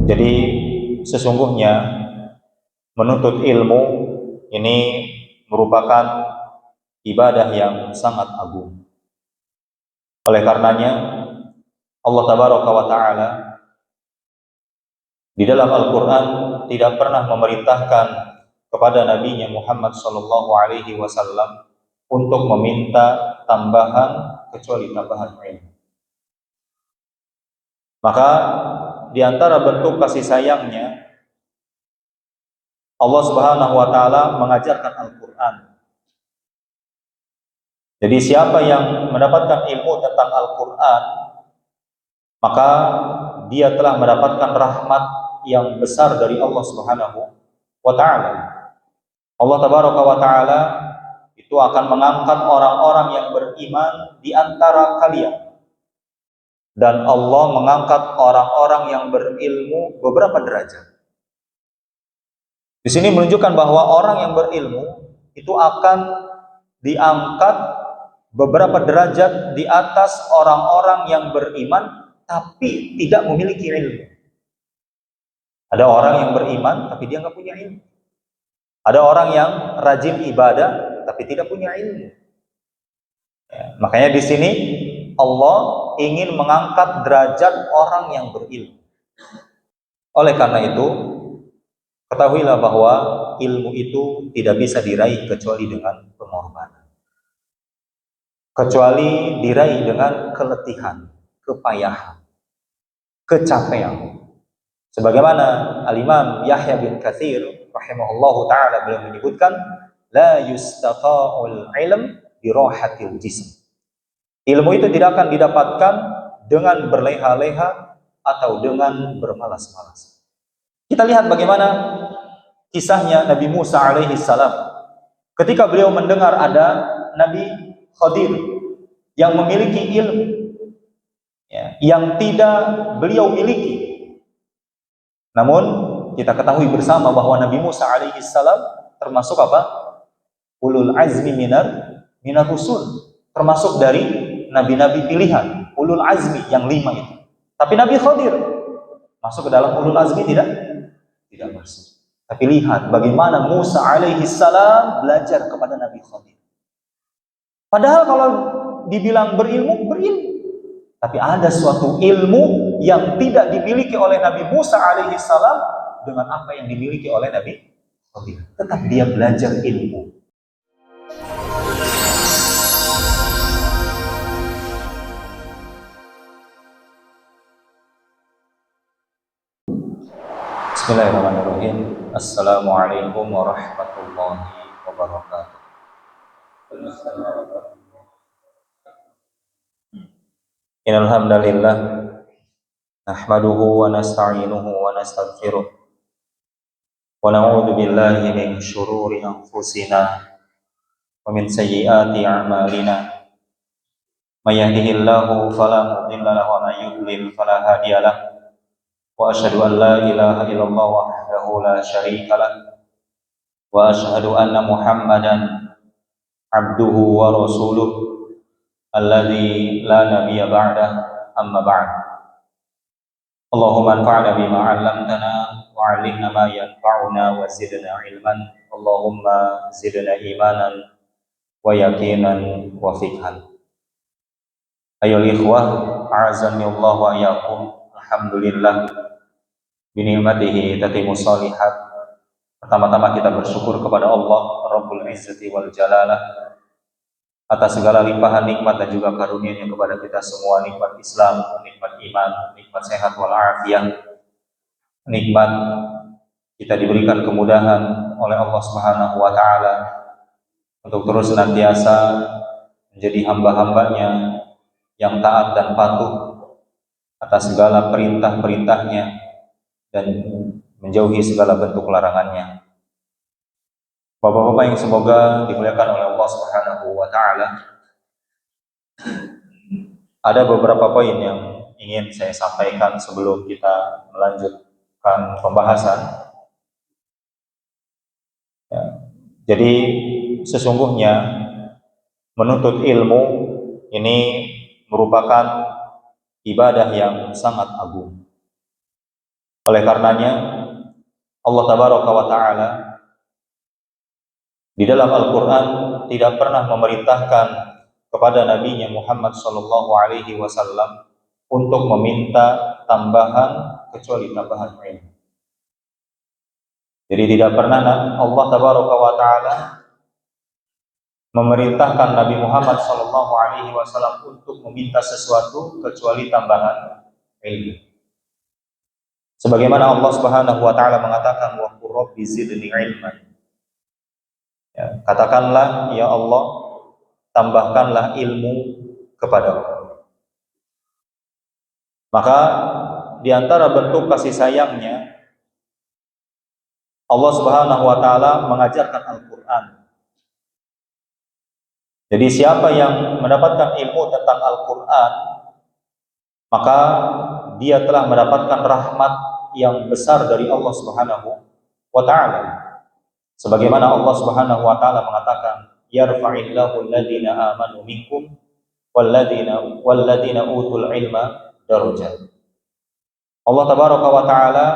Jadi sesungguhnya menuntut ilmu ini merupakan ibadah yang sangat agung. Oleh karenanya Allah Tabaraka wa Ta'ala di dalam Al-Quran tidak pernah memerintahkan kepada Nabi-Nya Muhammad Sallallahu Alaihi Wasallam untuk meminta tambahan kecuali tambahan ilmu. Maka di antara bentuk kasih sayangnya Allah Subhanahu wa Ta'ala mengajarkan Al-Quran. Jadi siapa yang mendapatkan ilmu tentang Al-Quran, maka dia telah mendapatkan rahmat yang besar dari Allah Subhanahu wa Ta'ala. Allah Tabaraka wa Ta'ala itu akan mengangkat orang-orang yang beriman di antara kalian, dan Allah mengangkat orang-orang yang berilmu beberapa derajat. Di sini menunjukkan bahwa orang yang berilmu itu akan diangkat beberapa derajat di atas orang-orang yang beriman tapi tidak memiliki ilmu. Ada orang yang beriman tapi dia nggak punya ilmu. Ada orang yang rajin ibadah tapi tidak punya ilmu. Ya, makanya di sini Allah ingin mengangkat derajat orang yang berilmu. Oleh karena itu, ketahuilah bahwa ilmu itu tidak bisa diraih kecuali dengan pengorbanan. Kecuali diraih dengan keletihan, kepayahan, kecapean. Sebagaimana Al-Imam Yahya bin Katsir rahimahullahu ta'ala beliau menyebutkan, la yustaqa'ul ilm birohatil jism. Ilmu itu tidak akan didapatkan dengan berleha-leha atau dengan bermalas-malas. Kita lihat bagaimana kisahnya Nabi Musa alaihi salam. Ketika beliau mendengar ada Nabi Khadir yang memiliki ilmu yang tidak beliau miliki. Namun kita ketahui bersama bahwa Nabi Musa alaihi salam termasuk apa? Ulul azmi minar rusul, termasuk dari nabi-nabi pilihan, ulul azmi yang 5 itu. Tapi Nabi Khadir masuk ke dalam ulul azmi tidak masuk. Tapi lihat bagaimana Musa alaihi salam belajar kepada Nabi Khadir. Padahal kalau dibilang berilmu. Tapi ada suatu ilmu yang tidak dimiliki oleh Nabi Musa alaihi salam dengan apa yang dimiliki oleh Nabi Khadir. Tetap dia belajar ilmu. Bismillahirrahmanirrahim. Assalamualaikum warahmatullahi wabarakatuh. Innal hamdalillah nahmaduhu wa nasta'inuhu wa nastaghfiruh wa na'udzu billahi min shururi anfusina wa min sayyiati a'malina. May yahdihillahu fala mudilla lahu wa may yudlil fala hadiya lahu. Wa asyhadu an la ilaha illallah wahdahu la syarika lah wa asyhadu anna Muhammadan abduhu wa rasuluh alladzi la nabiyya ba'dah, amma ba'd. Allahumma anfa'na bima 'allamtana wa 'allimna ma yanfa'una wa zidna ilman. Allahumma zidna imanan wa yaqinan wa fiqhan. Ayyuhal ikhwah, a'azzani Allah wa iyyakum. Alhamdulillah bi ni'matihi tatimmus shalihat. Pertama-tama kita bersyukur kepada Allah Rabbul Izzati wal Jalalah atas segala limpahan nikmat dan juga karunia-Nya kepada kita semua, nikmat Islam, nikmat iman, nikmat sehat wal afiyah, nikmat kita diberikan kemudahan oleh Allah Subhanahu wa Ta'ala untuk terus senantiasa menjadi hamba-hambanya yang taat dan patuh atas segala perintah-perintahnya dan menjauhi segala bentuk larangannya. Bapak-bapak yang semoga dimuliakan oleh Allah Subhanahu wa Ta'ala, ada beberapa poin yang ingin saya sampaikan sebelum kita melanjutkan pembahasan. Ya. Jadi sesungguhnya menuntut ilmu ini merupakan ibadah yang sangat agung. Oleh karenanya Allah Tabaraka wa Ta'ala di dalam Al-Quran tidak pernah memerintahkan kepada Nabi-Nya Muhammad Sallallahu Alaihi Wasallam untuk meminta tambahan kecuali tambahan ilmu. Jadi tidak pernah Allah Tabaraka wa Ta'ala memerintahkan Nabi Muhammad Sallallahu Alaihi Wasallam untuk meminta sesuatu kecuali tambahan ilmu. Sebagaimana Allah Subhanahu Wa Ta'ala mengatakan, wa qur rabbi zidni ilman. Ya, katakanlah, ya Allah, tambahkanlah ilmu kepadaku. Maka di antara bentuk kasih sayangnya Allah Subhanahu wa Ta'ala mengajarkan Al-Qur'an. Jadi siapa yang mendapatkan ilmu tentang Al-Qur'an, maka dia telah mendapatkan rahmat yang besar dari Allah Subhanahu wa Ta'ala. Sebagaimana Allah Subhanahu wa Ta'ala mengatakan, yarfa'illahu alladhina amanu minkum walladhina utul ilma darajat. Allah Tabaraka wa Ta'ala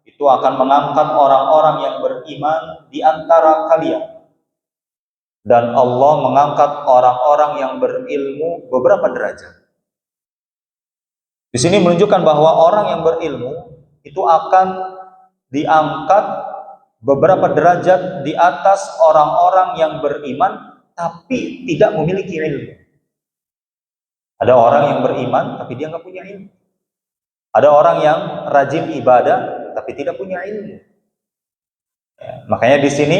itu akan mengangkat orang-orang yang beriman di antara kalian, dan Allah mengangkat orang-orang yang berilmu beberapa derajat. Di sini menunjukkan bahwa orang yang berilmu itu akan diangkat beberapa derajat di atas orang-orang yang beriman tapi tidak memiliki ilmu. Ada orang yang beriman tapi dia nggak punya ilmu. Ada orang yang rajin ibadah tapi tidak punya ilmu. Ya, makanya di sini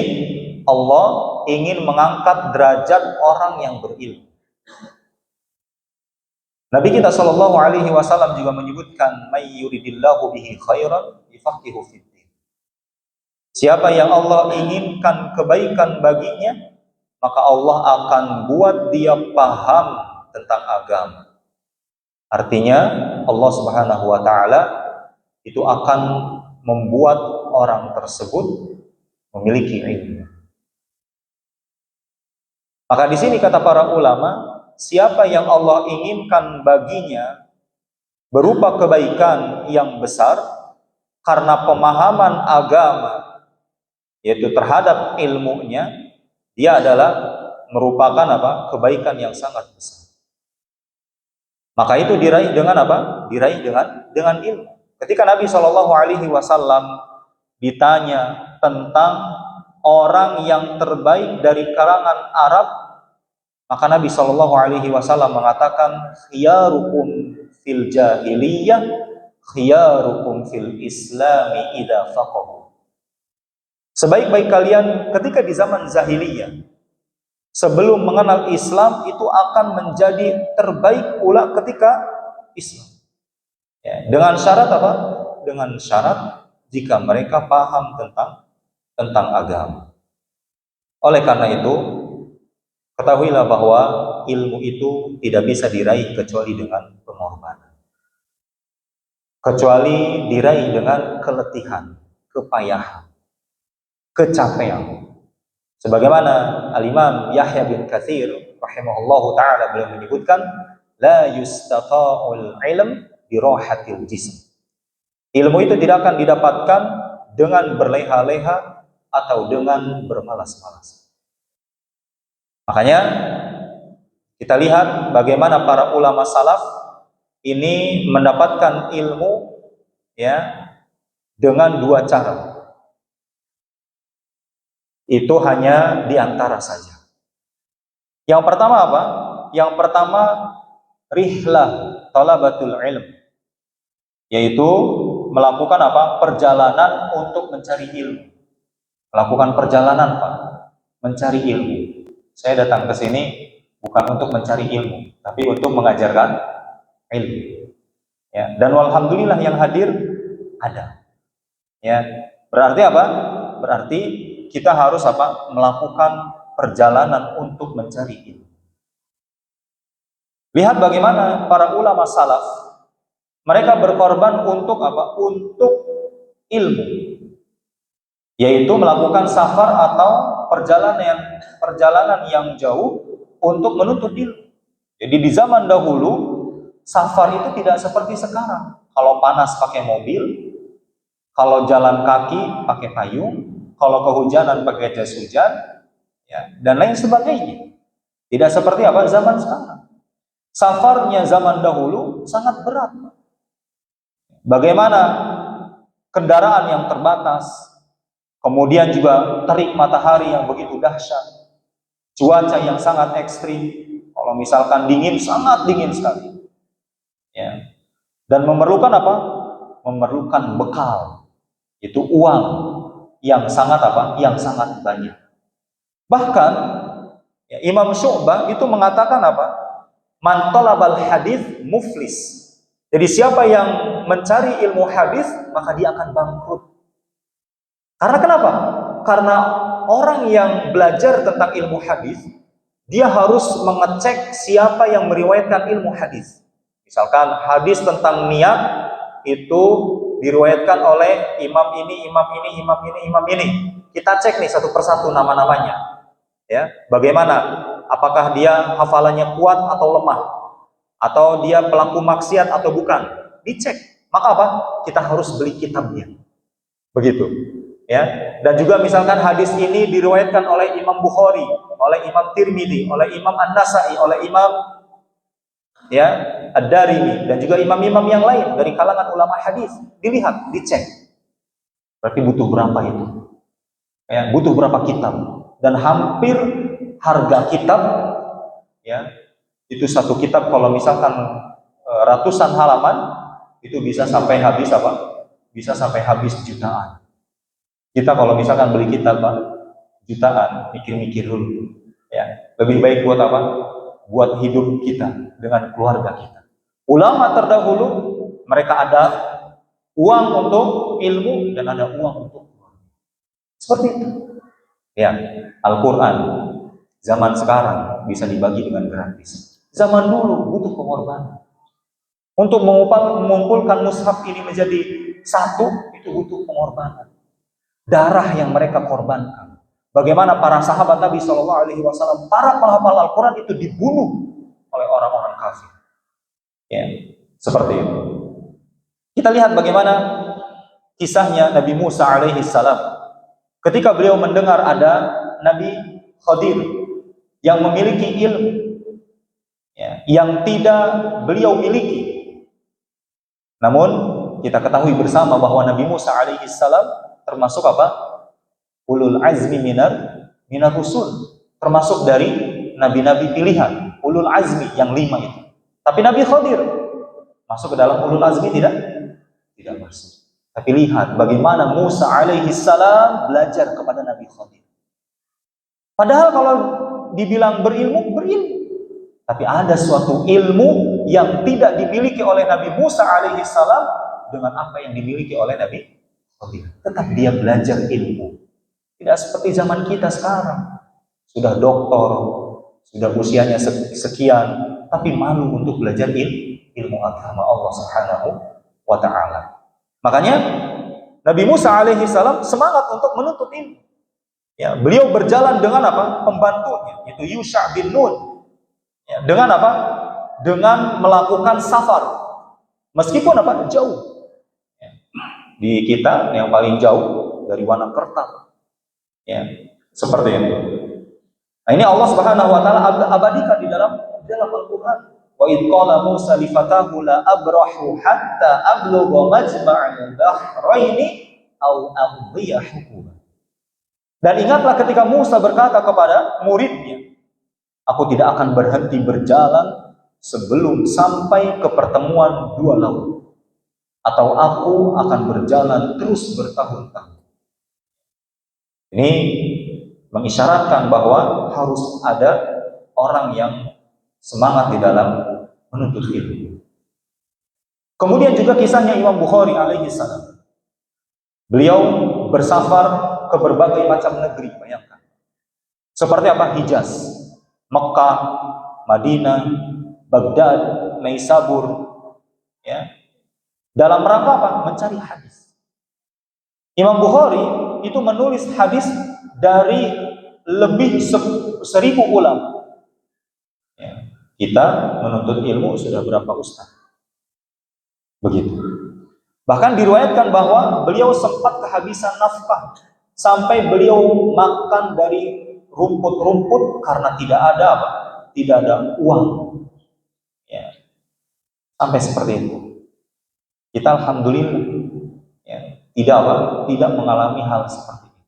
Allah ingin mengangkat derajat orang yang berilmu. Nabi kita Shallallahu Alaihi Wasallam juga menyebutkan, may yuridillahu bihi khairan yufaqihu fid din. Siapa yang Allah inginkan kebaikan baginya, maka Allah akan buat dia paham tentang agama. Artinya Allah Subhanahu wa Ta'ala itu akan membuat orang tersebut memiliki ilmu. Maka di sini kata para ulama, siapa yang Allah inginkan baginya berupa kebaikan yang besar karena pemahaman agama, yaitu terhadap ilmunya, dia adalah merupakan kebaikan yang sangat besar. Maka itu diraih dengan Diraih dengan ilmu. Ketika Nabi Shallallahu Alaihi Wasallam ditanya tentang orang yang terbaik dari kalangan Arab, maka Nabi Shallallahu Alaihi Wasallam mengatakan, khiyarukum fil jahiliyah, khiyarukum fil islami idza faqahu. Sebaik-baik kalian ketika di zaman jahiliyah, sebelum mengenal Islam, itu akan menjadi terbaik pula ketika Islam. Ya, dengan syarat apa? Dengan syarat jika mereka paham tentang agama. Oleh karena itu, ketahuilah bahwa ilmu itu tidak bisa diraih kecuali dengan pengorbanan. Kecuali diraih dengan keletihan, kepayahan, kecapean. Sebagaimana Al-Imam Yahya bin Katsir rahimahullahu ta'ala beliau menyebutkan, la yustata'ul ilm birahatil jism. Ilmu itu tidak akan didapatkan dengan berleha-leha atau dengan bermalas-malas. Makanya kita lihat bagaimana para ulama salaf ini mendapatkan ilmu ya dengan dua cara. Itu hanya di antara saja. Yang pertama apa? Yang pertama rihlah talabatul ilm, yaitu melakukan perjalanan untuk mencari ilmu. Melakukan perjalanan mencari ilmu. Saya datang ke sini bukan untuk mencari ilmu, tapi untuk mengajarkan ilmu. Ya, dan alhamdulillah yang hadir ada. Ya, berarti apa? Berarti kita harus melakukan perjalanan untuk mencari ilmu. Lihat bagaimana para ulama salaf, mereka berkorban untuk Untuk ilmu, yaitu melakukan safar atau perjalanan yang jauh untuk menuntut ilmu. Jadi di zaman dahulu safar itu tidak seperti sekarang. Kalau panas pakai mobil, Kalau jalan kaki pakai payung, kalau kehujanan pakai jas hujan, ya, dan lain sebagainya. Tidak seperti apa zaman sekarang. Safarnya zaman dahulu sangat berat. Bagaimana kendaraan yang terbatas, kemudian juga terik matahari yang begitu dahsyat, cuaca yang sangat ekstrim. Kalau misalkan dingin, sangat dingin sekali. Ya. Dan memerlukan apa? Memerlukan bekal, itu uang yang sangat apa? Yang sangat banyak. Bahkan ya, Imam Syu'bah itu mengatakan apa? Man talabal hadis muflis. Jadi siapa yang mencari ilmu hadis, maka dia akan bangkrut. Karena kenapa? Karena orang yang belajar tentang ilmu hadis, dia harus mengecek siapa yang meriwayatkan ilmu hadis. Misalkan hadis tentang niat itu diriwayatkan oleh imam ini, imam ini, imam ini, imam ini. Kita cek nih satu persatu nama-namanya. Ya, bagaimana? Apakah dia hafalannya kuat atau lemah? Atau dia pelaku maksiat atau bukan? Dicek. Maka apa? Kita harus beli kitabnya. Begitu. Ya. Dan juga misalkan hadis ini diriwayatkan oleh Imam Bukhari, oleh Imam Tirmidzi, oleh Imam An-Nasa'i, oleh Imam ya Ad-Darimi, dan juga imam-imam yang lain dari kalangan ulama hadis. Dilihat, dicek. Berarti butuh berapa itu? Ya, butuh berapa kitab? Dan hampir harga kitab ya itu satu kitab kalau misalkan ratusan halaman itu bisa sampai habis apa? Bisa sampai habis jutaan. Kita kalau misalkan beli kitab jutaan, mikir-mikir dulu. Ya, lebih baik buat apa? Buat hidup kita dengan keluarga kita. Ulama terdahulu mereka ada uang untuk ilmu dan ada uang untuk keluarga. Seperti itu. Ya, Al-Quran zaman sekarang bisa dibagi dengan gratis. Zaman dulu butuh pengorbanan. Untuk mengumpulkan mushaf ini menjadi satu, itu butuh pengorbanan. Darah yang mereka korbankan. Bagaimana para sahabat Nabi SAW, para penghafal Al-Quran itu dibunuh oleh orang-orang kafir. Ya, seperti itu. Kita lihat bagaimana kisahnya Nabi Musa alaihissalam. Ketika beliau mendengar ada Nabi Khadir yang memiliki ilmu ya, yang tidak beliau miliki. Namun kita ketahui bersama bahwa Nabi Musa alaihissalam termasuk apa? Ulul azmi minar rusul, termasuk dari nabi-nabi pilihan, ulul azmi yang 5 itu. Tapi Nabi Khadir masuk ke dalam ulul azmi tidak masuk. Tapi lihat bagaimana Musa alaihissalam belajar kepada Nabi Khadir. Padahal kalau dibilang berilmu. Tapi ada suatu ilmu yang tidak dimiliki oleh Nabi Musa alaihissalam dengan apa yang dimiliki oleh Nabi Khadir. Tetap dia belajar ilmu. Tidak seperti zaman kita sekarang. Sudah doktor, sudah usianya sekian, tapi malu untuk belajar ilmu agama Allah Subhanahu wa ta'ala. Makanya Nabi Musa alaihissalam semangat untuk menuntut ilmu. Ya, beliau berjalan dengan apa? Pembantunya, yaitu Yusha bin Nun. Ya, dengan apa? Dengan melakukan safar. Meskipun apa? Jauh. Ya. Di kita yang paling jauh dari Wanakerta. Ya, seperti itu. Nah, ini Allah Subhanahu wa taala abadikan di dalam Al-Qur'an. Wa idh qala Musa li fatahu la abrahu hatta ablugha majma'al bahraini aw amdiya huquba. Dan ingatlah ketika Musa berkata kepada muridnya, aku tidak akan berhenti berjalan sebelum sampai ke pertemuan 2 laut, atau aku akan berjalan terus bertahun-tahun. Ini mengisyaratkan bahwa harus ada orang yang semangat di dalam menuntut ilmu. Kemudian juga kisahnya Imam Bukhari alaihissalam. Beliau bersafar ke berbagai macam negeri, bayangkan. Seperti apa? Hijaz, Mekah, Madinah, Baghdad, Naisabur, ya. Dalam rangka apa? Mencari hadis. Imam Bukhari itu menulis hadis dari lebih 1000 ulama. Ya. Kita menuntut ilmu sudah berapa ustaz? Begitu. Bahkan diriwayatkan bahwa beliau sempat kehabisan nafkah sampai beliau makan dari rumput-rumput karena tidak ada apa? Tidak ada uang. Ya, sampai seperti itu. Kita alhamdulillah ya, tidak apa? Tidak mengalami hal seperti itu.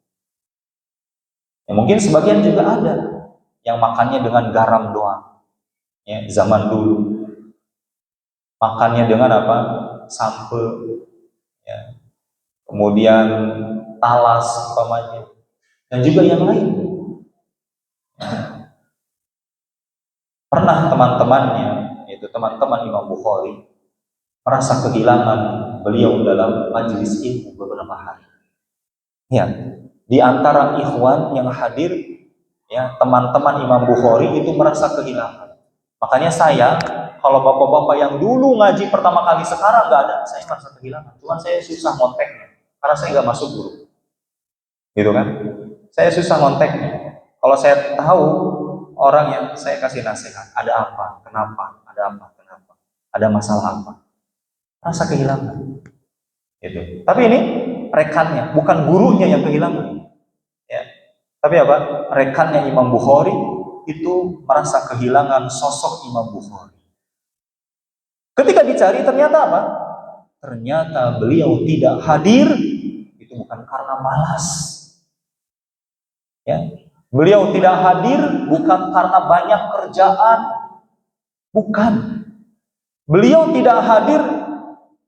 Ya, mungkin sebagian juga ada yang makannya dengan garam doang. Ya, zaman dulu makannya dengan apa? Sambal, ya. Kemudian talas umpamanya, dan juga yang lain. Pernah teman-temannya, yaitu teman-teman Imam Bukhari, merasa kehilangan beliau dalam majelis ilmu beberapa hari. Ya, di antara ikhwan yang hadir, ya, teman-teman Imam Bukhari itu merasa kehilangan. Makanya saya, kalau bapak-bapak yang dulu ngaji pertama kali sekarang nggak ada, saya merasa kehilangan. Cuman saya susah ngonteknya, karena saya nggak masuk grup, gitu kan? Saya susah ngonteknya. Kalau saya tahu orang yang saya kasih nasihat, ada apa, kenapa, ada apa, kenapa, ada masalah apa, rasa kehilangan. Gitu. Tapi ini rekannya, bukan gurunya yang kehilangan. Ya. Tapi apa? Rekannya Imam Bukhari itu merasa kehilangan sosok Imam Bukhari. Ketika dicari ternyata apa? Ternyata beliau tidak hadir itu bukan karena malas. Ya. Beliau tidak hadir bukan karena banyak kerjaan. Bukan. Beliau tidak hadir,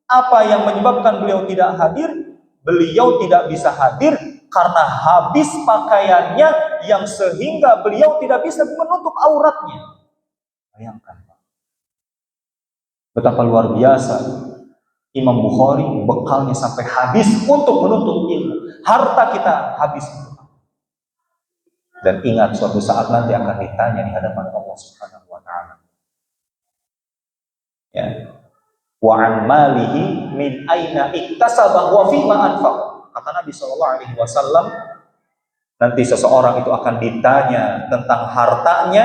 apa yang menyebabkan beliau tidak hadir? Beliau tidak bisa hadir karena habis pakaiannya yang sehingga beliau tidak bisa menutup auratnya. Bayangkan, betapa luar biasa Imam Bukhari bekalnya sampai habis untuk menuntut ilmu. Harta kita habis. Dan ingat suatu saat nanti akan ditanya di hadapan Allah Subhanahu wa taala. Ya. Wa an malihi min aina iktasaba wa fima anfaq. Kata Nabi sallallahu alaihi wasallam, nanti seseorang itu akan ditanya tentang hartanya,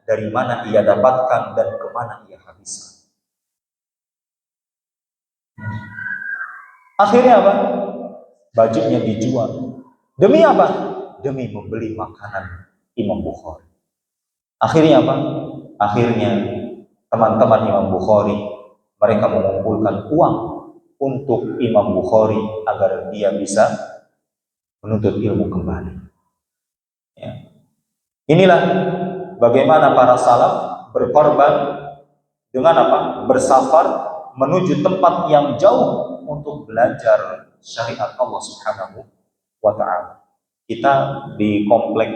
dari mana ia dapatkan dan kemana ia habiskan. Akhirnya apa? Bajunya dijual. Demi apa? Demi membeli makanan Imam Bukhari. Akhirnya apa? Akhirnya teman-teman Imam Bukhari, mereka mengumpulkan uang untuk Imam Bukhari agar dia bisa menuntut ilmu kembali. Ya. Inilah bagaimana para salaf berkorban dengan apa? Bersafar menuju tempat yang jauh untuk belajar syariat Allah Subhanahu wa taala. Kita di komplek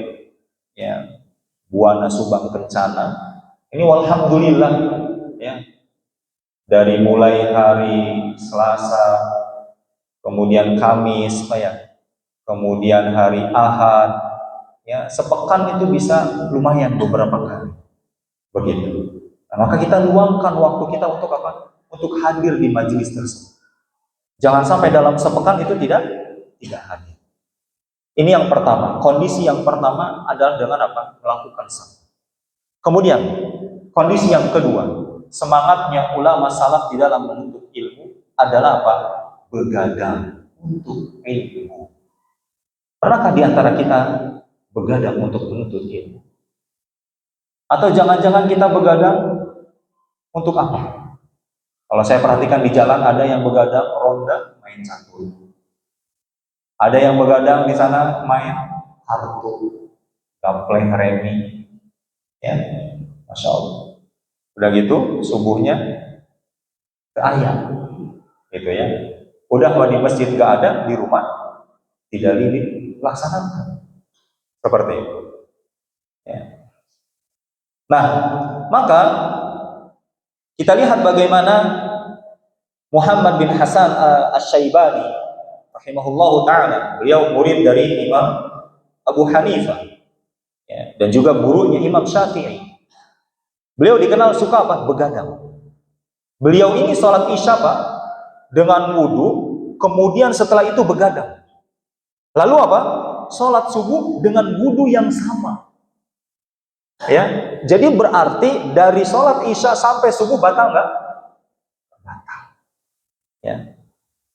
ya Buana Subang Kencana. Ini walhamdulillah ya. Dari mulai hari Selasa, kemudian Kamis, kemudian hari Ahad, ya sepekan itu bisa lumayan beberapa kali, begitu. Nah, maka kita luangkan waktu kita untuk apa? Untuk hadir di majelis tersebut. Jangan sampai dalam sepekan itu tidak hadir. Ini yang pertama. Kondisi yang pertama adalah dengan apa? Melakukan salat. Kemudian kondisi yang kedua, semangatnya ulama salaf di dalam menuntut ilmu adalah apa? Begadang untuk ilmu. Pernahkah di antara kita begadang untuk menuntut ilmu? Atau jangan-jangan kita begadang untuk apa? Kalau saya perhatikan di jalan ada yang begadang ronda main catur. Ada yang begadang di sana main kartu, gapleng, remi. Ya, Masya Allah. Udah gitu subuhnya ke ayam, gitu ya. Udah kalau di masjid gak ada, di rumah tidak lilin, laksanakan seperti itu. Ya. Nah, maka kita lihat bagaimana Muhammad bin Hasan Asy-Syaibani rahimahullahu taala, beliau murid dari Imam Abu Hanifah, ya, dan juga gurunya Imam Syafi'i. Beliau dikenal suka apa? Begadang. Beliau ini sholat isya Pak, dengan wudu, kemudian setelah itu begadang. Lalu apa? Sholat subuh dengan wudu yang sama. Ya, jadi berarti dari sholat isya sampai subuh batal nggak? Batal. Ya.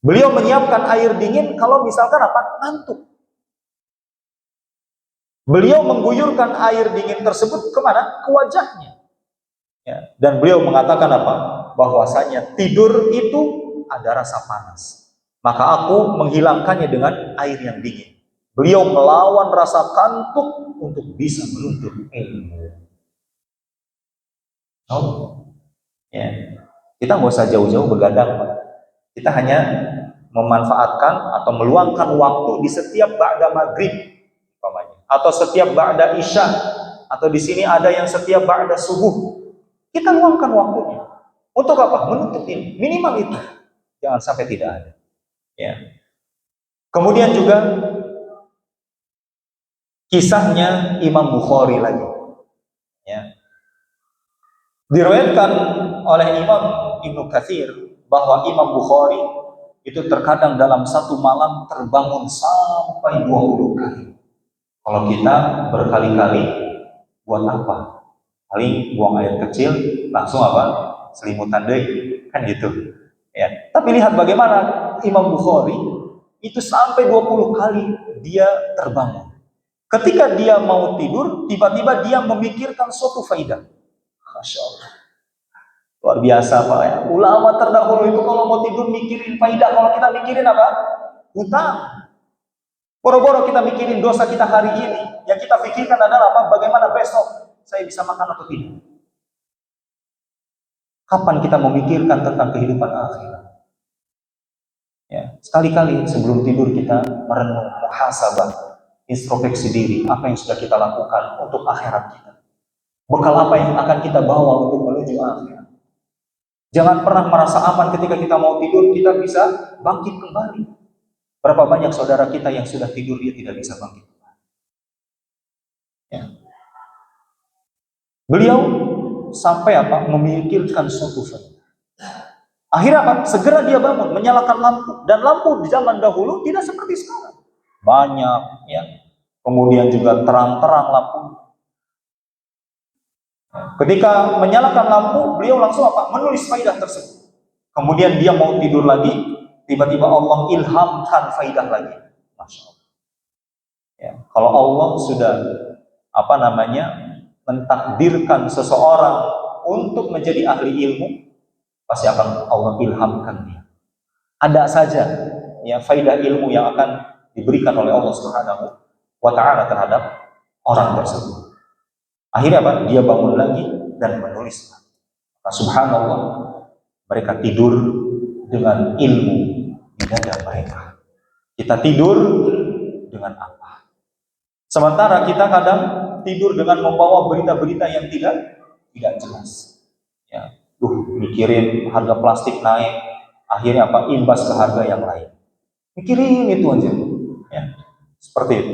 Beliau menyiapkan air dingin kalau misalkan apa? Ngantuk. Beliau mengguyurkan air dingin tersebut kemana? Ke wajahnya. Ya. Dan beliau mengatakan apa? Bahwasanya tidur itu ada rasa panas. Maka aku menghilangkannya dengan air yang dingin. Beliau melawan rasa kantuk untuk bisa menuntut ilmu. Oh, ya. Kita nggak usah jauh-jauh begadang, Pak. Kita hanya memanfaatkan atau meluangkan waktu di setiap ba'da maghrib, atau setiap ba'da isya, atau di sini ada yang setiap ba'da subuh. Kita luangkan waktunya. Untuk apa? Menuntut ilmu. Minimal itu. Jangan sampai tidak ada. Ya. Kemudian juga kisahnya Imam Bukhari lagi. Ya. Diriwayatkan oleh Imam Ibnu Katsir bahwa Imam Bukhari itu terkadang dalam satu malam terbangun sampai 20 kali. Kalau kita berkali-kali, buat apa? Paling buang air kecil, langsung apa? Selimutan deh, kan gitu. Ya. Tapi lihat bagaimana Imam Bukhari itu sampai 20 kali dia terbangun. Ketika dia mau tidur, tiba-tiba dia memikirkan suatu faidah. Masya Allah. Luar biasa Pak ya. Ulama terdahulu itu kalau mau tidur mikirin faidah, kalau kita mikirin apa? Hutang. Boro-boro kita mikirin dosa kita hari ini. Yang kita pikirkan adalah apa? Bagaimana besok saya bisa makan atau tidak. Kapan kita memikirkan tentang kehidupan akhirat? Ya, sekali-kali sebelum tidur kita merenung, muhasabah, introspeksi diri, apa yang sudah kita lakukan untuk akhirat kita. Bekal apa yang akan kita bawa untuk menuju akhirat. Jangan pernah merasa aman ketika kita mau tidur, kita bisa bangkit kembali. Berapa banyak saudara kita yang sudah tidur, dia tidak bisa bangkit kembali. Ya. Beliau sampai apa? Memikirkan suatu faidah. Akhirnya apa? Segera dia bangun, menyalakan lampu. Dan lampu di zaman dahulu tidak seperti sekarang. Banyak, ya. Kemudian juga terang-terang lampu. Ketika menyalakan lampu, beliau langsung apa? Menulis faidah tersebut. Kemudian dia mau tidur lagi, tiba-tiba Allah ilhamkan faidah lagi. Masya Allah. Ya, kalau Allah sudah mentakdirkan seseorang untuk menjadi ahli ilmu, pasti akan Allah ilhamkan dia. Ada saja ya faidah ilmu yang akan diberikan oleh Allah Subhanahu wa taala terhadap orang tersebut. Akhirnya apa? Dia bangun lagi dan menulis. Nah, subhanallah, mereka tidur dengan ilmu di dada mereka. Kita tidur dengan apa? Sementara kita kadang tidur dengan membawa berita-berita yang tidak jelas. Ya, mikirin harga plastik naik, akhirnya apa? Imbas ke harga yang lain. Mikirin itu aja. Ya, seperti itu.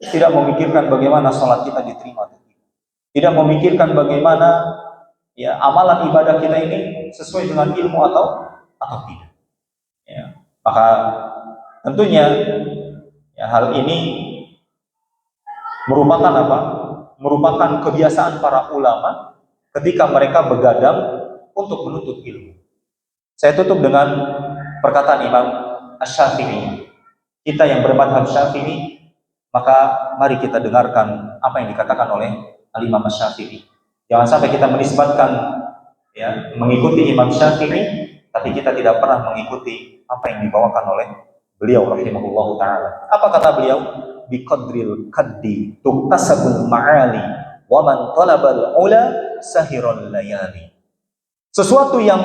Tidak memikirkan bagaimana sholat kita diterima. Tidak memikirkan bagaimana ya amalan ibadah kita ini sesuai dengan ilmu atau tidak. Ya, maka tentunya ya, hal ini merupakan apa? Merupakan kebiasaan para ulama ketika mereka begadang untuk menuntut ilmu. Saya tutup dengan perkataan Imam Asy-Syafi'i. Kita yang bermadhab Syafi'i, maka mari kita dengarkan apa yang dikatakan oleh Al-Imam Asy-Syafi'i. Jangan sampai kita menisbatkan ya mengikuti Imam Syafi'i, tapi kita tidak pernah mengikuti apa yang dibawakan oleh beliau rahimahullahu taala. Apa kata beliau? Biqadril kaddi tuktasabul ma'ali wa man talabal ula sahirul layali. Sesuatu yang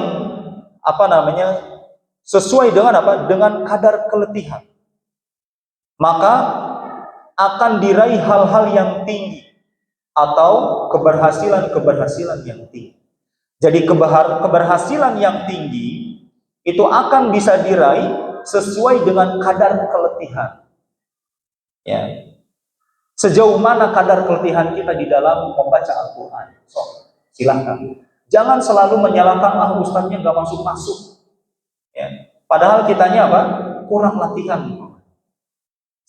sesuai dengan apa? Dengan kadar keletihan. Maka akan diraih hal-hal yang tinggi atau keberhasilan yang tinggi. Jadi keberhasilan yang tinggi itu akan bisa diraih sesuai dengan kadar keletihan. Ya. Sejauh mana kadar keletihan kita di dalam membaca Al-Quran? Silahkan. Jangan selalu menyalahkan ustaznya nggak masuk. Ya. Padahal kitanya apa? Kurang latihan.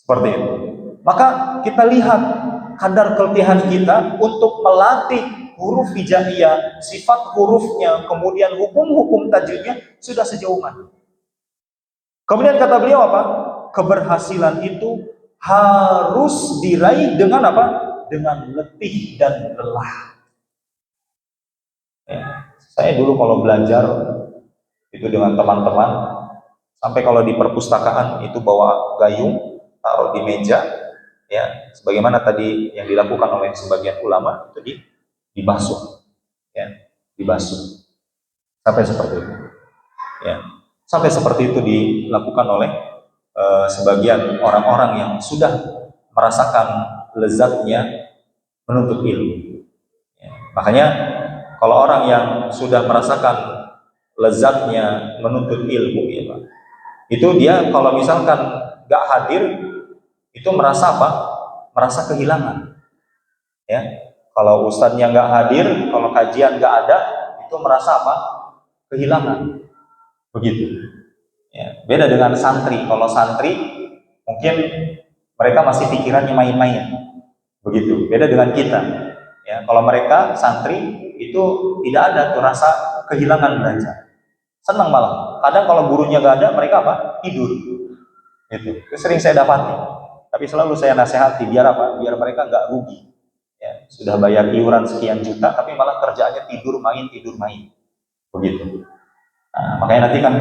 Seperti itu. Maka kita lihat kadar keletihan kita untuk melatih huruf hijaiyah, sifat hurufnya, kemudian hukum-hukum tajwidnya sudah sejauh mana. Kemudian kata beliau apa? Keberhasilan itu harus diraih dengan apa? Dengan letih dan lelah. Ya. Saya dulu kalau belajar itu dengan teman-teman, sampai kalau di perpustakaan itu bawa gayung, taruh di meja, ya, sebagaimana tadi yang dilakukan oleh sebagian ulama itu dibasuh, ya, dibasuh sampai seperti itu, ya, sampai seperti itu dilakukan oleh sebagian orang-orang yang sudah merasakan lezatnya menuntut ilmu. Ya. Makanya kalau orang yang sudah merasakan lezatnya menuntut ilmu, ya Pak, itu dia kalau misalkan gak hadir itu merasa apa? Merasa kehilangan. Ya, kalau ustadznya gak hadir, kalau kajian gak ada, itu merasa apa? Kehilangan. Begitu. Ya, beda dengan santri. Kalau santri mungkin mereka masih pikirannya main-main. Begitu. Beda dengan kita. Ya, kalau mereka santri itu tidak ada tuh rasa kehilangan belajar. Senang malah. Kadang kalau gurunya gak ada, mereka apa? Tidur. Itu sering saya dapati. Tapi selalu saya nasihati biar apa? Biar mereka nggak rugi. Ya, sudah bayar iuran sekian juta, tapi malah kerjaannya tidur main. Begitu. Nah, makanya nanti kan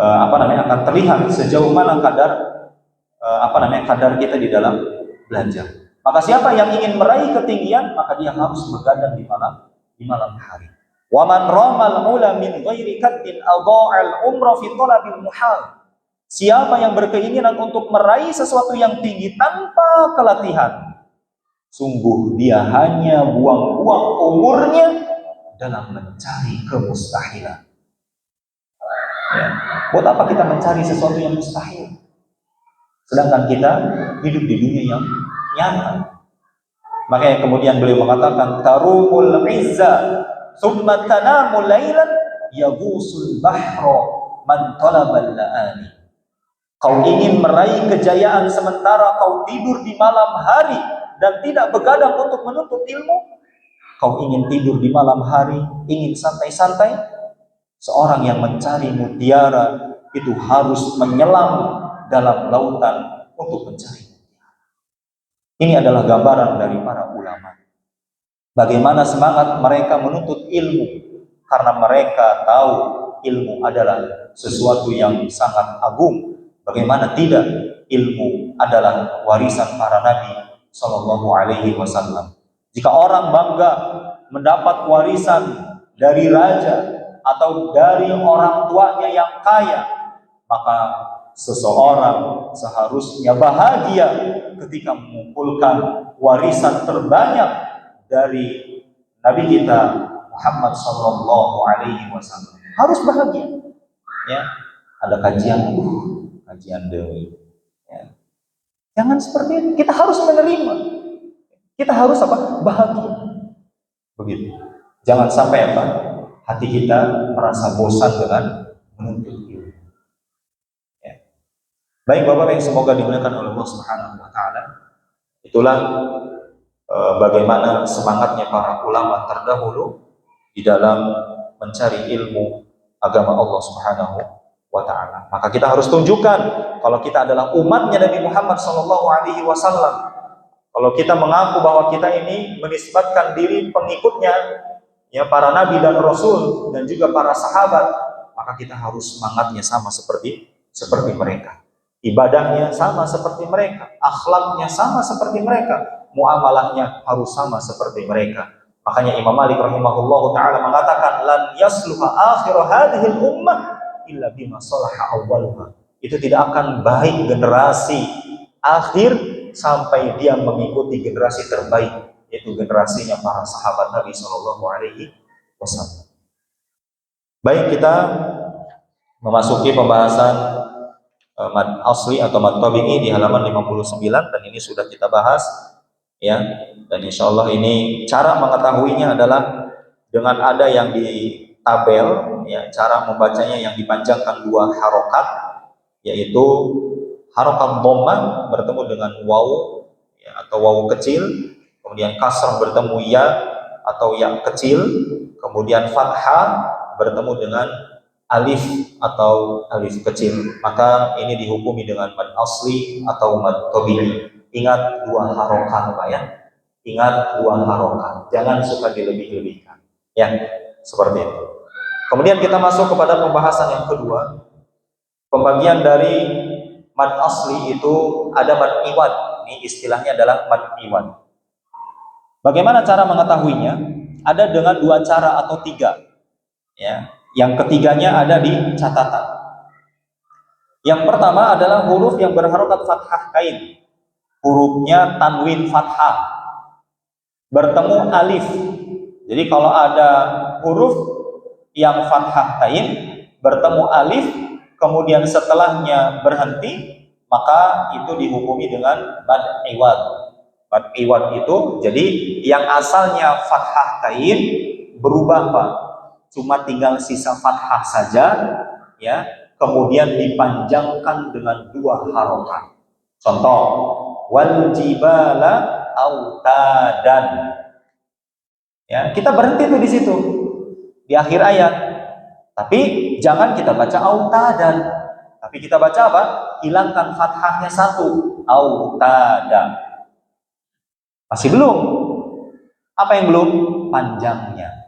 akan terlihat sejauh mana kadar kadar kita di dalam belajar. Maka siapa yang ingin meraih ketinggian, maka dia harus begadang di malam hari. Wa man ramal ula min ghairi kaddin adha'al umra fi talabil muhal. Siapa yang berkeinginan untuk meraih sesuatu yang tinggi tanpa kelatihan, sungguh dia hanya buang-buang umurnya dalam mencari kemustahilan. Ya. Buat apa kita mencari sesuatu yang mustahil? Sedangkan kita hidup di dunia yang nyata. Makanya kemudian beliau mengatakan, tarumul izza thumma tanamu lailan yaghusul bahra man talabal la'ani. Kau ingin meraih kejayaan sementara kau tidur di malam hari dan tidak begadang untuk menuntut ilmu. Kau ingin tidur di malam hari, ingin santai-santai. Seorang yang mencari mutiara itu harus menyelam dalam lautan untuk mencari mutiara. Ini adalah gambaran dari para ulama. Bagaimana semangat mereka menuntut ilmu, karena mereka tahu ilmu adalah sesuatu yang sangat agung. Bagaimana tidak, ilmu adalah warisan para nabi Shallallahu Alaihi Wasallam. Jika orang bangga mendapat warisan dari raja atau dari orang tuanya yang kaya, maka seseorang seharusnya bahagia ketika mengumpulkan warisan terbanyak dari Nabi kita Muhammad Shallallahu Alaihi Wasallam. Harus bahagia. Ya, ada kajian deui. Ya. Jangan seperti itu. Kita harus menerima. Kita harus apa? Bahagia. Begitu. Jangan sampai apa? Hati kita merasa bosan dengan menuntut ilmu. Ya. Baik Bapak yang semoga dimuliakan oleh Allah Subhanahu wa taala. Itulah bagaimana semangatnya para ulama terdahulu di dalam mencari ilmu agama Allah Subhanahu wa ta'ala. Maka kita harus tunjukkan kalau kita adalah umatnya Nabi Muhammad Sallallahu Alaihi Wasallam. Kalau kita mengaku bahwa kita ini menisbatkan diri pengikutnya, ya para nabi dan rasul dan juga para sahabat, maka kita harus semangatnya sama seperti mereka. Ibadahnya sama seperti mereka, akhlaknya sama seperti mereka, muamalahnya harus sama seperti mereka. Makanya Imam Malik rahimahullahu taala mengatakan lan yasluha akhir hadhil ummah illa bima salaha awwaluha. Itu tidak akan baik generasi akhir sampai dia mengikuti generasi terbaik, yaitu generasinya para sahabat Nabi Shallallahu Alaihi Wasallam. Baik, kita memasuki pembahasan mad asli atau mad tabi'i di halaman 59 dan ini sudah kita bahas, ya. Dan insya Allah ini cara mengetahuinya adalah dengan ada yang di tabel, ya, cara membacanya yang dipanjangkan dua harokat, yaitu harokat dhammah bertemu dengan waw, ya, atau waw kecil, kemudian kasrah bertemu ya atau ya kecil, kemudian fathah bertemu dengan alif atau alif kecil, maka ini dihukumi dengan mad asli atau mad tabi'i. Ingat dua harokat Pak ya. Ingat dua harokat. Jangan suka dilebih-lebihkan. Ya, seperti itu. Kemudian kita masuk kepada pembahasan yang kedua. Pembagian dari mad asli itu ada mad iwad. Ini istilahnya adalah mad iwad. Bagaimana cara mengetahuinya? Ada dengan dua cara atau tiga. Ya. Yang ketiganya ada di catatan. Yang pertama adalah huruf yang berharokat fathah kain. Hurufnya tanwin fathah. Bertemu alif. Jadi kalau ada huruf yang fathah kain bertemu alif, kemudian setelahnya berhenti, maka itu dihukumi dengan mad iwad. Mad iwad itu jadi yang asalnya fathah kain berubah Pak. Cuma tinggal sisa fathah saja, ya. Kemudian dipanjangkan dengan dua harokat. Contoh, wal jibala autadan. Ya, kita berhenti tuh di situ di akhir ayat. Tapi jangan kita baca autadan, tapi kita baca apa? Hilangkan fathahnya satu, autada. Masih belum. Apa yang belum? Panjangnya.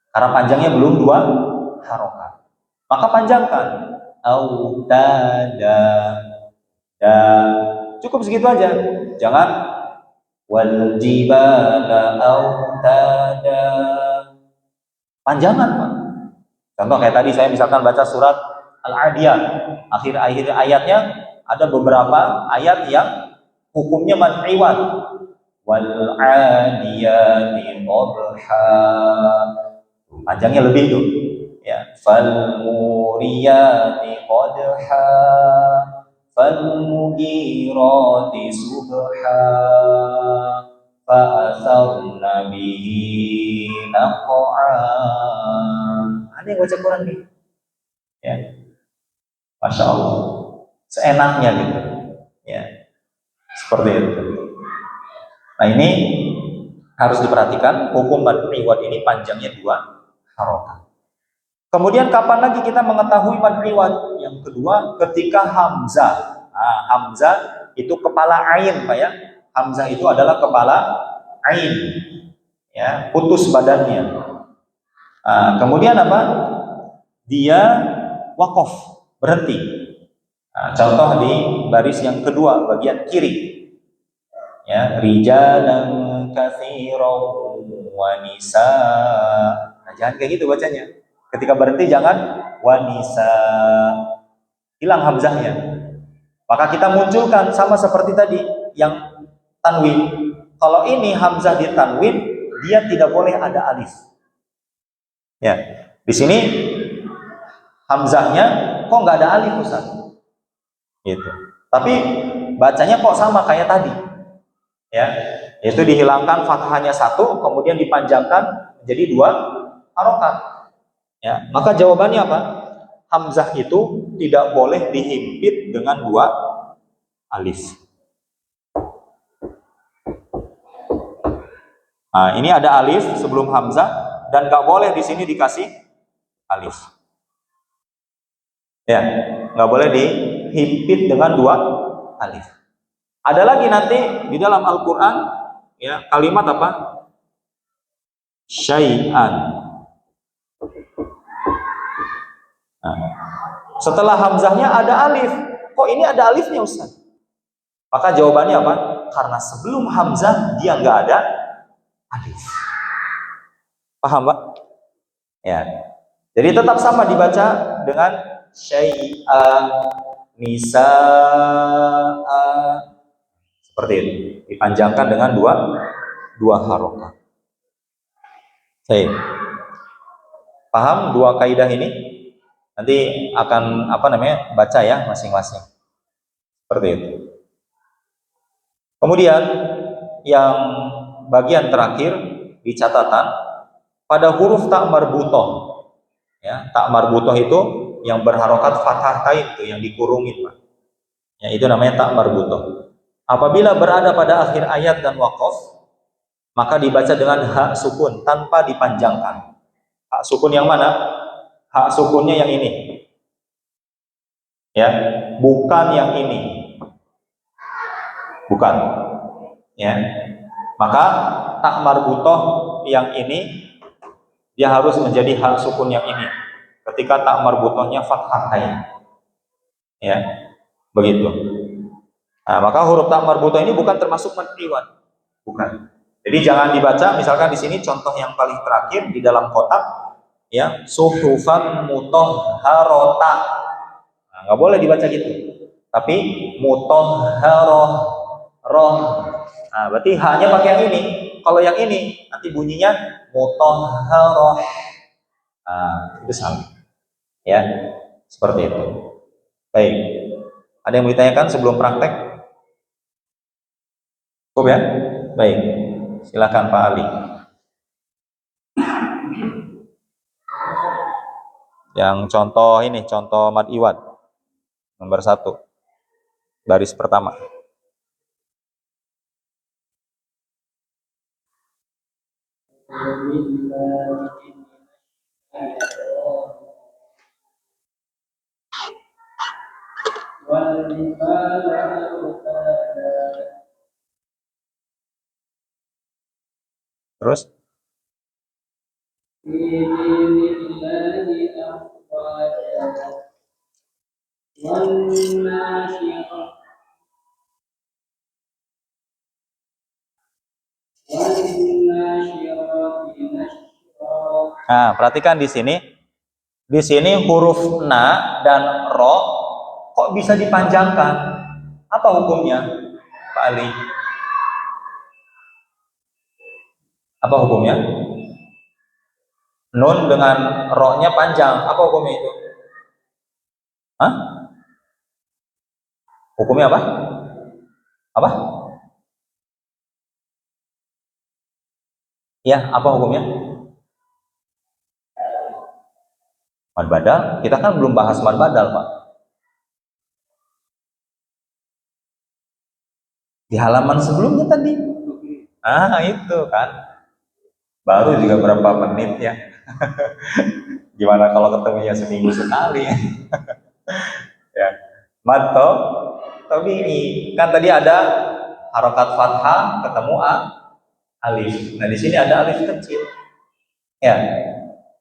Karena panjangnya belum dua harokat. Maka panjangkan. Autada. Cukup segitu aja. Jangan wal jibala autada. Panjangan Pak. Contoh kayak tadi saya misalkan baca surat Al-Adiyat. Akhir-akhir ayatnya ada beberapa ayat yang hukumnya mad iwad. Wal adiyati dhabha. Panjangnya lebih tuh. Ya, fal muriyati qadha. Fal mugirati subha. Fa asarna bihi naq'a. Ada yang baca Quran nih? Ya, Masya Allah, seenaknya gitu. Ya, seperti itu. Nah ini harus diperhatikan. Hukum mad iwad ini panjangnya dua harokat. Kemudian kapan lagi kita mengetahui mad iwad? Yang kedua, ketika hamzah. Nah, hamzah itu kepala ain, Pak ya. Hamzah itu adalah kepala ain, ya, putus badannya. Nah, kemudian apa? Dia wakof, berhenti. Nah, contoh di baris yang kedua, bagian kiri. Ya, rijalan katsiran wa nisa. Nah, jangan kayak gitu bacanya. Ketika berhenti jangan wa nisa. Hilang hamzahnya. Maka kita munculkan sama seperti tadi yang tanwin. Kalau ini hamzah di tanwin, dia tidak boleh ada alif. Ya, di sini hamzahnya kok nggak ada alif Ustaz? Gitu. Tapi bacanya kok sama kayak tadi. Ya, yaitu dihilangkan fathahnya satu, kemudian dipanjangkan menjadi dua harokat. Ya, maka jawabannya apa? Hamzah itu tidak boleh dihimpit dengan dua alif. Nah, ini ada alif sebelum hamzah dan nggak boleh di sini dikasih alif. Ya, nggak boleh dihimpit dengan dua alif. Ada lagi nanti di dalam Al-Quran, ya, kalimat apa? Syai'an. Nah, setelah hamzahnya ada alif. Kok ini ada alifnya Ustaz? Maka jawabannya apa? Karena sebelum hamzah dia nggak ada alif. Paham Pak? Ya. Jadi tetap sama dibaca dengan syai'an, nisa'a. Seperti itu, dipanjangkan dengan dua harokat. Paham dua kaidah ini? Nanti akan baca ya masing-masing. Seperti itu. Kemudian yang bagian terakhir di catatan pada huruf tak marbutoh. Ya, tak marbutoh itu yang berharokat fathah kain itu yang dikurungin Pak. Ya, itu namanya tak marbutoh. Apabila berada pada akhir ayat dan wakof, maka dibaca dengan hak sukun tanpa dipanjangkan. Hak sukun yang mana? Hak sukunnya yang ini. Ya, bukan yang ini. Bukan. Ya. Maka tak marbutoh yang ini dia harus menjadi hal sukun yang ini. Ketika tak marbutohnya fathatain. Ya, begitu. Nah, maka huruf tak marbutoh ini bukan termasuk mad iwad. Bukan. Jadi jangan dibaca misalkan di sini contoh yang paling terakhir di dalam kotak ya, suhufan mutahharata. Nah, nggak boleh dibaca gitu. Tapi mutahharoh roh. Nah, berarti hanya pakai yang ini. Kalau yang ini nanti bunyinya mutahharoh. Nah, itu sama. Ya, seperti itu. Baik. Ada yang mau ditanyakan sebelum praktek? Cukup ya? Baik. Silakan Pak Ali. Yang contoh ini, contoh mad iwad. Nomor 1. Baris pertama. Terus? Nah, perhatikan di sini. Di sini huruf na dan ro kok bisa dipanjangkan? Apa hukumnya, Pak Ali? Apa hukumnya? Nun dengan ro-nya panjang. Apa hukumnya itu? Hah? Hukumnya apa? Apa? Ya, apa hukumnya? Mad badal? Kita kan belum bahas mad badal, Pak. Di halaman sebelumnya tadi. Itu kan. Baru juga berapa menit ya. Gimana kalau ketemunya seminggu sekali? Ya. Mad tabi'i. Kan tadi ada harokat fathah ketemu alif. Nah, di sini ada alif kecil. Ya.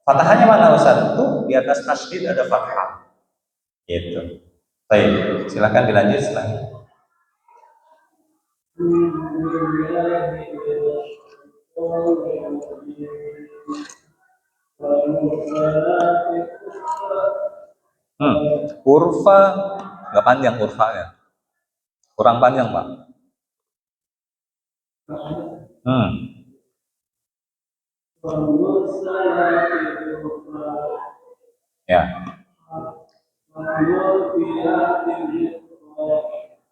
Fathahnya mana Ustaz? Tuh di atas tasydid ada fathah. Gitu. Baik, silakan dilanjut selanjutnya. Kurva nggak panjang kurvanya, kurang panjang Pak. Ya.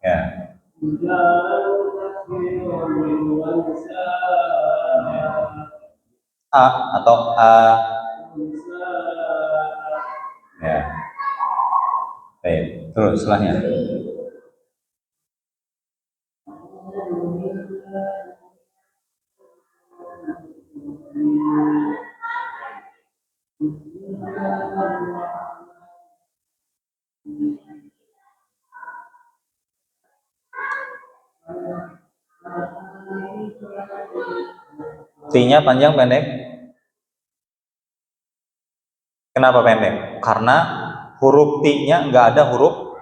Ya. A atau A. Ya. Baik, terus setelahnya. T-nya panjang pendek? Kenapa pendek? Karena huruf T-nya nggak ada huruf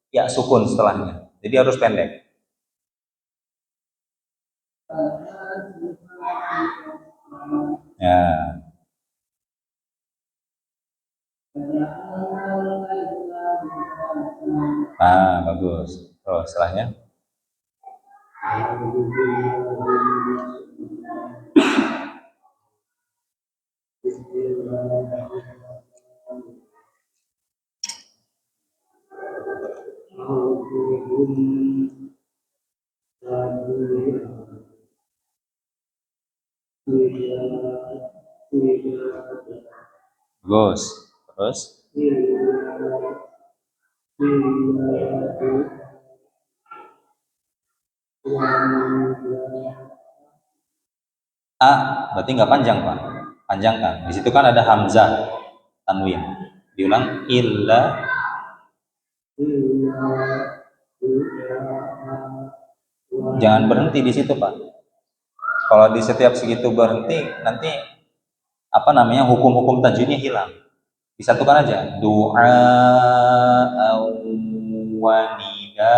ya sukun setelahnya. Jadi harus pendek. Ya. Bagus. Terus setelahnya. Bagus. Terus A berarti nggak panjang Pak, panjangkan. Di situ kan ada hamzah tanwin. Diulang illa Jangan berhenti di situ, Pak. Kalau di setiap segitu berhenti, nanti apa namanya hukum-hukum tajwidnya hilang. Disatukan aja. Doa wanida.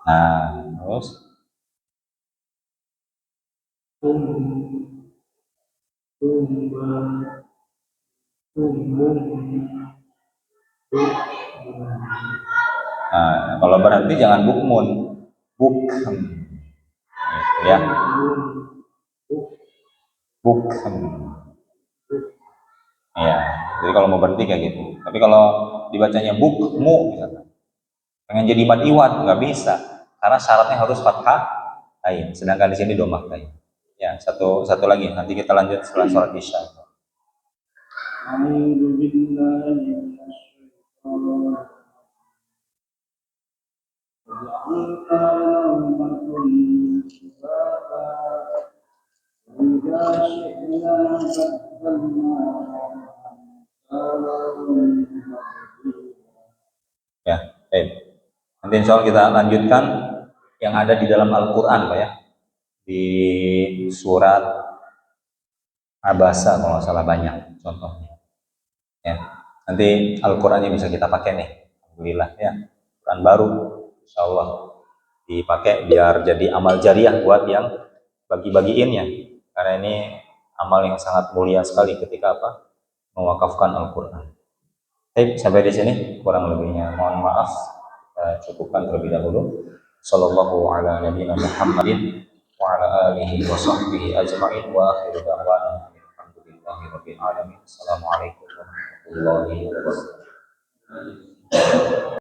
Nah, terus nah, kalau berhenti jangan bukmun, bukhem, gitu ya, bukhem, ya. Jadi kalau mau berhenti kayak gitu. Tapi kalau dibacanya bukmu, misalkan, pengen jadi mad iwad nggak bisa, karena syaratnya harus fathah ain. Sedangkan di sini domah ain. Ya, satu lagi. Nanti kita lanjut setelah sholat isya. Ya, baik. Nanti insya Allah kita lanjutkan yang ada di dalam Al-Quran, Pak ya, di surat Abasa kalau nggak salah banyak contohnya. Ya, nanti Al-Qurannya bisa kita pakai nih, alhamdulillah ya, Quran baru, insya Allah dipakai biar jadi amal jariah buat yang bagi-bagiinnya, karena ini amal yang sangat mulia sekali ketika apa mewakafkan Al-Quran. Sampai di sini kurang lebihnya mohon maaf, cukupkan terlebih dahulu. Sallallahu ala nabiyina Muhammadin wa ala alihi wa sahbihi ajma'in wa akhiru da'wana alhamdulillahi rabbil alamin. Assalamualaikum warahmatullahi wabarakatuh.